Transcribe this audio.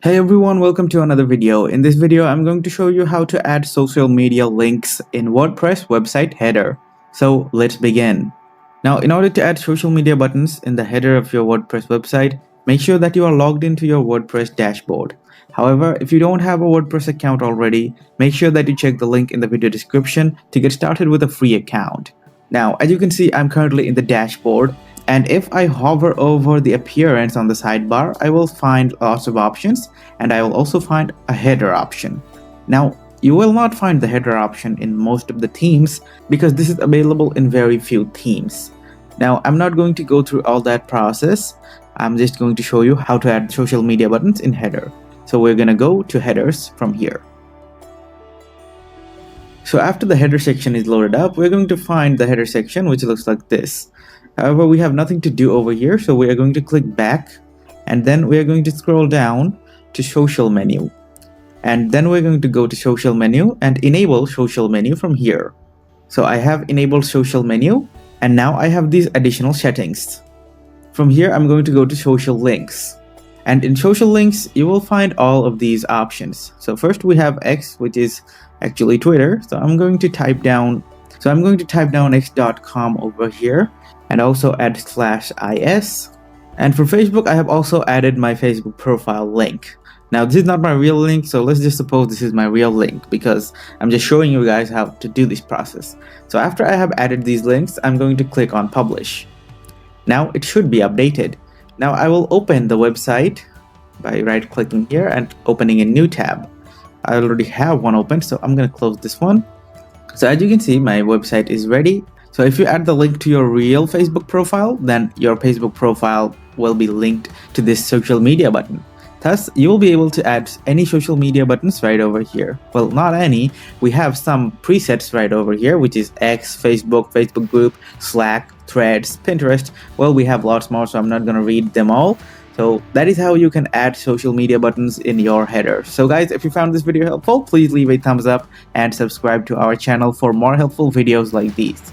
Hey everyone, welcome to another video. In this video, I'm going to show you how to add social media links in WordPress website header. So let's begin. Now, in order to add social media buttons in the header of your WordPress website, make sure that you are logged into your WordPress dashboard. However, if you don't have a WordPress account already, make sure that you check the link in the video description to get started with a free account. Now, as you can see, I'm currently in the dashboard. And if I hover over the appearance on the sidebar, I will find lots of options, and I will also find a header option. Now, you will not find the header option in most of the themes because this is available in very few themes. Now, I'm not going to go through all that process. I'm just going to show you how to add social media buttons in header. So we're going to go to headers from here. So after the header section is loaded up, we're going to find the header section, which looks like this. However, we have nothing to do over here, so we are going to click back, and then we are going to scroll down to social menu. And then we're going to go to social menu and enable social menu from here. So I have enabled social menu, and now I have these additional settings. From here, I'm going to go to social links. And in social links, you will find all of these options. So first we have X, which is actually Twitter. So I'm going to type down x.com over here, and also add /is. And for Facebook, I have also added my Facebook profile link. Now, this is not my real link, so let's just suppose this is my real link because I'm just showing you guys how to do this process. So after I have added these links, I'm going to click on publish. Now it should be updated. Now I will open the website by right-clicking here and opening a new tab. I already have one open, so I'm going to close this one. So as you can see, my website is ready. So if you add the link to your real Facebook profile, then your Facebook profile will be linked to this social media button. Thus, you will be able to add any social media buttons right over here. Well, not any. We have some presets right over here, which is X, Facebook, Facebook group, Slack, Threads, Pinterest. Well, we have lots more, so I'm not going to read them all. So that is how you can add social media buttons in your header. So guys, if you found this video helpful, please leave a thumbs up and subscribe to our channel for more helpful videos like these.